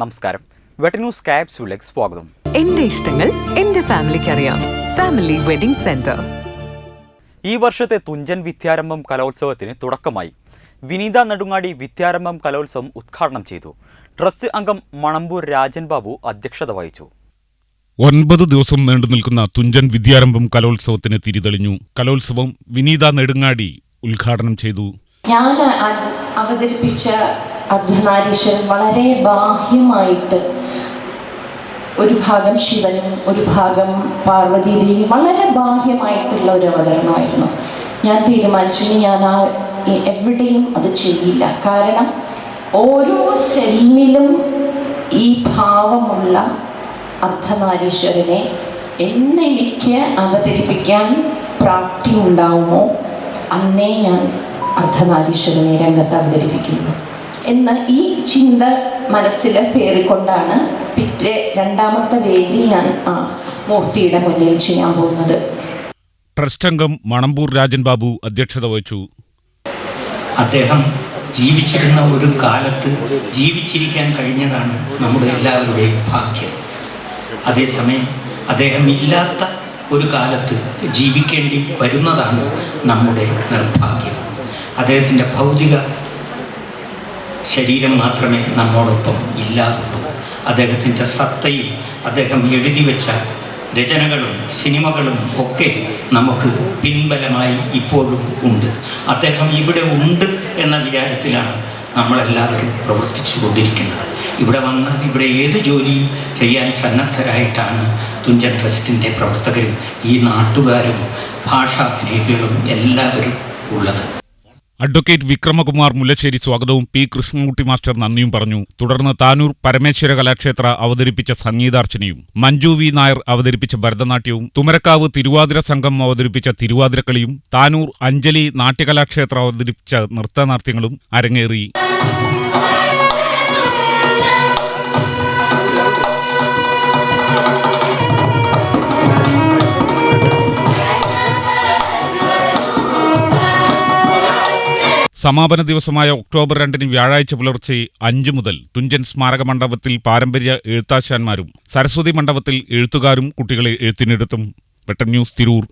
നമസ്കാരം. വെട്ട ന്യൂസ് ക്യാപ്സ്യൂളിലേക്ക് സ്വാഗതം. എന്റെ ഇഷ്ടങ്ങൾ എന്റെ ഫാമിലിക്ക് അറിയാം. Family wedding centre. ഈ വർഷത്തെ തുഞ്ചൻ വിദ്യാരംഭം കലോത്സവത്തിന് തുടക്കമായി. വിനീത നെടുങ്ങാടി വിദ്യാരംഭം കലോത്സവം ഉദ്ഘാടനം ചെയ്തു. ട്രസ്റ്റ് അംഗം മണമ്പൂർ രാജൻ ബാബു അധ്യക്ഷത വഹിച്ചു. 9 ദിവസം നീണ്ടു നിൽക്കുന്ന തുഞ്ചൻ വിദ്യാരംഭം കലോത്സവത്തിന് തിരിതെളിഞ്ഞു. കലോത്സവം വിനീത നെടുങ്ങാടി ഉദ്ഘാടനം ചെയ്തു. ഞാൻ അവതരിപ്പിച്ച അർദ്ധനാരീശ്വരൻ വളരെ ബാഹ്യമായിട്ട്, ഒരു ഭാഗം ശിവനും ഒരു ഭാഗം പാർവതീദേവിയും, വളരെ ബാഹ്യമായിട്ടുള്ള ഒരു അവതരണമായിരുന്നു. ഞാൻ തീരുമാനിച്ചു ഞാൻ എവിടെയും അത് ചെയ്യില്ല. കാരണം ഓരോ സെല്ലിലും ഈ ഭാവമുള്ള അർദ്ധനാരീശ്വരനെ എന്നെനിക്ക് അവതരിപ്പിക്കാൻ പ്രാപ്തി ഉണ്ടാവുമോ അന്നേ ഞാൻ അർദ്ധനാരീശ്വരനെ രംഗത്ത് അവതരിപ്പിക്കുന്നു എന്ന ഈ ചിന്ത മനസ്സിൽ പേറിക്കൊണ്ടാണ് രണ്ടാമത്തെ വേദി ഞാൻ ആ മൂർത്തിയുടെ മുന്നിൽ ചെയ്യാൻ പോകുന്നത്. ട്രസ്റ്റ് അംഗം മണമ്പൂർ രാജൻ ബാബു അധ്യക്ഷത വഹിച്ചു. അദ്ദേഹം ജീവിച്ചിരുന്ന ഒരു കാലത്ത് ജീവിച്ചിരിക്കാൻ കഴിഞ്ഞതാണ് നമ്മുടെ എല്ലാവരുടെയും ഭാഗ്യം. അതേസമയം അദ്ദേഹം ഇല്ലാത്ത ഒരു കാലത്ത് ജീവിക്കേണ്ടി വരുന്നതാണ് നമ്മുടെ നിർഭാഗ്യം. അദ്ദേഹത്തിൻ്റെ ഭൗതിക ശരീരം മാത്രമേ നമ്മോടൊപ്പം ഇല്ലാതുള്ളൂ. അദ്ദേഹത്തിൻ്റെ സത്തയും അദ്ദേഹം എഴുതി വെച്ച രചനകളും സിനിമകളും ഒക്കെ നമുക്ക് പിൻബലമായി ഇപ്പോഴും ഉണ്ട്. അദ്ദേഹം ഇവിടെ ഉണ്ട് എന്ന വിചാരത്തിലാണ് നമ്മളെല്ലാവരും പ്രവർത്തിച്ചു കൊണ്ടിരിക്കുന്നത്. ഇവിടെ വന്നാൽ ഇവിടെ ഏത് ജോലിയും ചെയ്യാൻ സന്നദ്ധരായിട്ടാണ് തുഞ്ചൻ ട്രസ്റ്റിൻ്റെ പ്രവർത്തകരും ഈ നാട്ടുകാരും ഭാഷാസ്നേഹികളും എല്ലാവരും ഉള്ളത്. അഡ്വക്കേറ്റ് വിക്രമകുമാർ മുല്ലശ്ശേരി സ്വാഗതവും പി കൃഷ്ണൻകുട്ടി മാസ്റ്റർ നന്ദിയും പറഞ്ഞു. തുടർന്ന് താനൂർ പരമേശ്വര കലാക്ഷേത്ര അവതരിപ്പിച്ച സംഗീതാർച്ചനയും, മഞ്ജു വി നായർ അവതരിപ്പിച്ച ഭരതനാട്യവും, തുമരക്കാവ് തിരുവാതിര സംഘം അവതരിപ്പിച്ച തിരുവാതിരക്കളിയും, താനൂർ അഞ്ജലി നാട്യകലാക്ഷേത്ര അവതരിപ്പിച്ച നൃത്തനാട്യങ്ങളും അരങ്ങേറി. സമാപന ദിവസമായ ഒക്ടോബർ 2 വ്യാഴാഴ്ച പുലർച്ചെ 5 മുതൽ തുഞ്ചൻ സ്മാരക മണ്ഡപത്തിൽ പാരമ്പര്യ എഴുത്താശാന്മാരും, സരസ്വതി മണ്ഡപത്തിൽ എഴുത്തുകാരും കുട്ടികളെ എഴുത്തിനിരുത്തും. വെട്ട ന്യൂസ്, തിരൂർ.